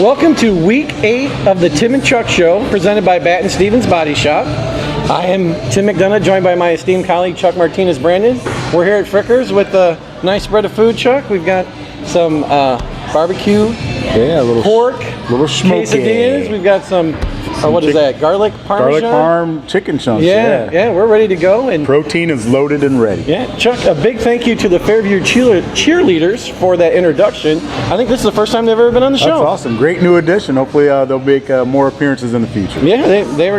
Welcome to week 8 of the Tim and Chuck Show, presented by Batt and Stevens Body Shop. I am Tim McDonough, joined by my esteemed colleague Chuck Martinez-Brandon. We're here at Frickers with a nice spread of food, Chuck. We've got some barbecue, a little pork, little smoky quesadillas. We've got some what is that? Garlic parmesan? Garlic parm chicken chunks. Yeah, we're ready to go. And protein is loaded and ready. Yeah, Chuck, a big thank you to the Fairview cheerleaders for that introduction. I think this is the first time they've ever been on the show. That's awesome. Great new addition. Hopefully they'll make more appearances in the future. Yeah, they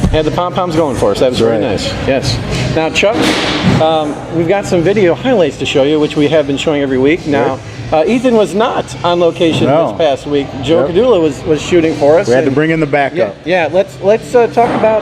had the pom-poms going for us. That was very nice. Yes. Now, Chuck, we've got some video highlights to show you, which we have been showing every week. Now, Ethan was not on location this past week. Joe Cadula was shooting for us. We had to bring in the backup. Yeah, let's talk about,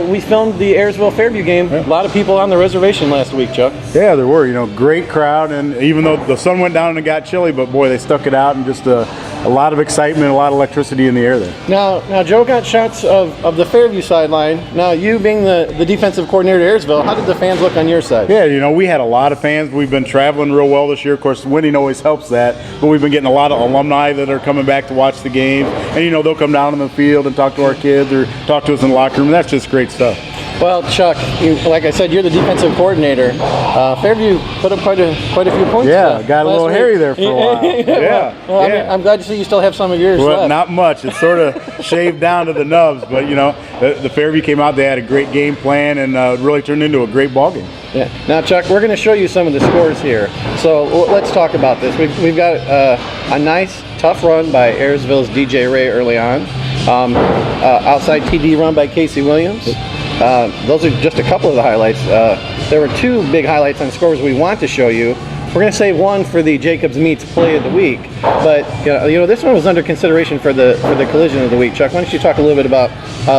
we filmed the Ayersville-Fairview game. A lot of people on the reservation last week, Chuck. Yeah, there were. Great crowd, and even though the sun went down and it got chilly, but boy, they stuck it out, and just a lot of excitement, a lot of electricity in the air there. Now Joe got shots of the Fairview sideline. Now, you being the defensive coordinator at Ayersville, how did the fans look on your side? Yeah, we had a lot of fans. We've been traveling real well this year. Of course, winning always helps that, but we've been getting a lot of alumni that are coming back to watch the game, and they'll come down on the field and talk to our kids or talk to us in the locker room, and that's just great stuff. Well, Chuck, like I said, you're the defensive coordinator. Fairview put up quite a few points. Yeah, got a little hairy there for a while. Well, I mean, I'm glad to see you still have some of yours left. Not much. It's sort of shaved down to the nubs, but the Fairview came out. They had a great game plan and really turned into a great ball game. Yeah. Now, Chuck, we're going to show you some of the scores here. So let's talk about this. We've got a nice, tough run by Ayersville's DJ Ray early on. Outside TD run by Casey Williams. Those are just a couple of the highlights. There were two big highlights on scores we want to show you. We're going to save one for the Jacobs Meets Play of the Week, but this one was under consideration for the collision of the week. Chuck, why don't you talk a little bit about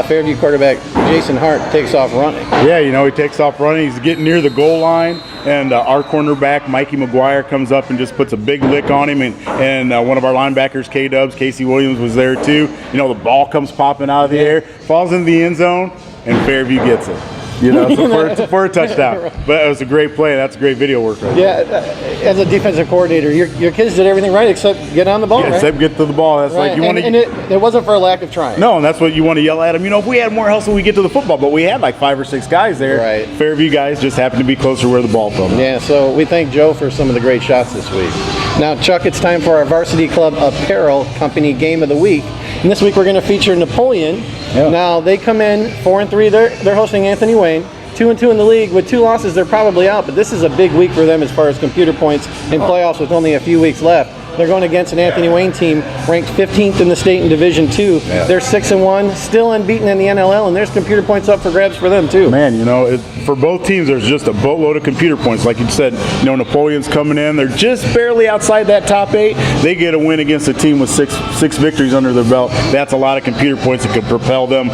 Fairview quarterback Jason Hart takes off running? Yeah, he takes off running. He's getting near the goal line, and our cornerback Mikey McGuire comes up and just puts a big lick on him, and one of our linebackers, K-Dubs, Casey Williams, was there too. The ball comes popping out of the air, falls into the end zone, and Fairview gets it. For a touchdown. But it was a great play. That's a great video work right there. Yeah, as a defensive coordinator, your kids did everything right except get on the ball, right? Except get to the ball. That's right. And it wasn't for a lack of trying. No, and that's what you want to yell at them. If we had more hustle, we get to the football. But we had like 5 or 6 guys there. Right. Fairview guys just happened to be closer where the ball fell. Yeah, so we thank Joe for some of the great shots this week. Now, Chuck, it's time for our Varsity Club Apparel Company Game of the Week. And this week we're going to feature Napoleon. Yeah. Now, they come in 4-3. They're hosting Anthony Wayne. 2-2 in the league. With 2 losses, they're probably out, but this is a big week for them as far as computer points in playoffs with only a few weeks left. They're going against an Anthony Wayne team ranked 15th in the state in Division II. Yeah. They're 6-1, still unbeaten in the NLL, and there's computer points up for grabs for them too. Man, for both teams, there's just a boatload of computer points. Like you said, Napoleon's coming in. They're just barely outside that top 8. They get a win against a team with six victories under their belt. That's a lot of computer points that could propel them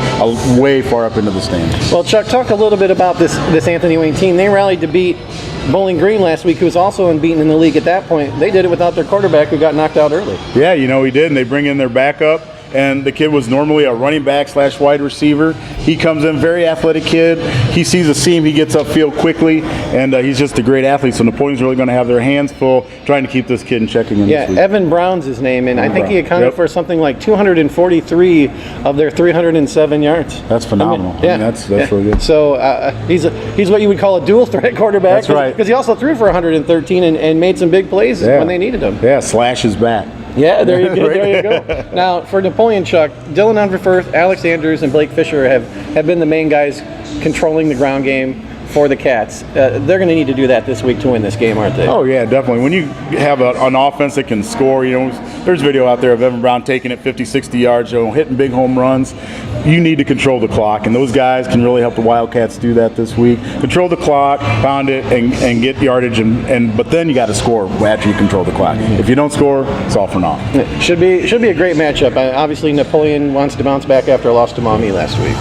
way far up into the standings. Well, Chuck, talk a little bit about this Anthony Wayne team. They rallied to beat Bowling Green last week, who was also unbeaten in the league at that point. They did it without their quarterback, who got knocked out early. Yeah, he did, and they bring in their backup. And the kid was normally a running back / wide receiver. He comes in, very athletic kid. He sees a seam, he gets upfield quickly, and he's just a great athlete. So Napoleon's really going to have their hands full trying to keep this kid in check again this week. Evan Brown's his name, and I think he accounted for something like 243 of their 307 yards. That's phenomenal. That's really good. So he's what you would call a dual threat quarterback. That's right. Because he also threw for 113 and made some big plays when they needed him. Yeah, slash his back. Yeah, there you go. There you go. Now, for Napoleon, Chuck, Dylan Unverfirth, Alex Andrews, and Blake Fisher have been the main guys controlling the ground game for the Cats. They're going to need to do that this week to win this game, aren't they? Oh, yeah, definitely. When you have an offense that can score, there's video out there of Evan Brown taking it 50, 60 yards, hitting big home runs. You need to control the clock, and those guys can really help the Wildcats do that this week. Control the clock, pound it, and get yardage, but then you got to score after you control the clock. If you don't score, it's all for naught. It should be a great matchup. Obviously, Napoleon wants to bounce back after a loss to Maumee last week.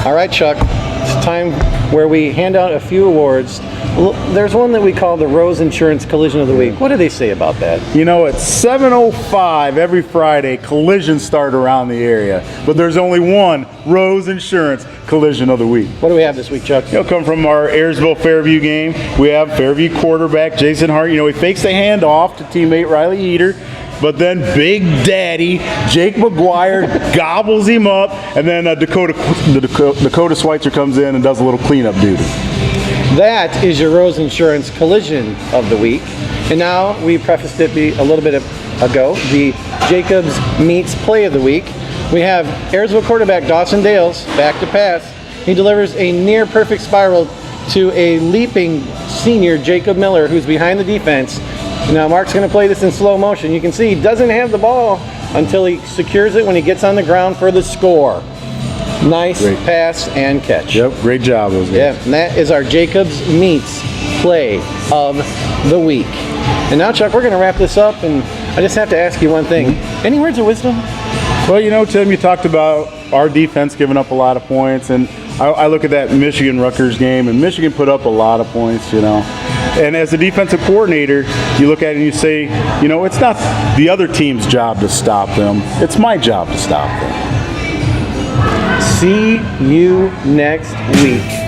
All right, Chuck. It's time where we hand out a few awards. There's one that we call the Rose Insurance Collision of the Week. What do they say about that? At 7:05 every Friday, collisions start around the area. But there's only one Rose Insurance Collision of the Week. What do we have this week, Chuck? It'll come from our Ayersville-Fairview game. We have Fairview quarterback Jason Hart. He fakes the handoff to teammate Riley Eater. but then Big Daddy Jake McGuire gobbles him up, and then Dakota Schweitzer comes in and does a little cleanup duty. That is your Rose Insurance Collision of the Week. And now, we prefaced it a little bit ago, the Jacobs Meets Play of the Week. We have Ayersville quarterback Dawson Dales back to pass. He delivers a near perfect spiral to a leaping senior Jacob Miller, who's behind the defense. Now Mark's going to play this in slow motion. You can see he doesn't have the ball until he secures it when he gets on the ground for the score. Nice Great pass and catch. Yep, great job those guys. Yeah, and that is our Jacobs Meets Play of the Week. And now, Chuck, we're going to wrap this up, and I just have to ask you one thing. Any words of wisdom? Well, you know, Tim, you talked about our defense giving up a lot of points, and I look at that Michigan-Rutgers game, and Michigan put up a lot of points, you know. And as a defensive coordinator, you look at it and you say, you know, it's not the other team's job to stop them. It's my job to stop them. See you next week.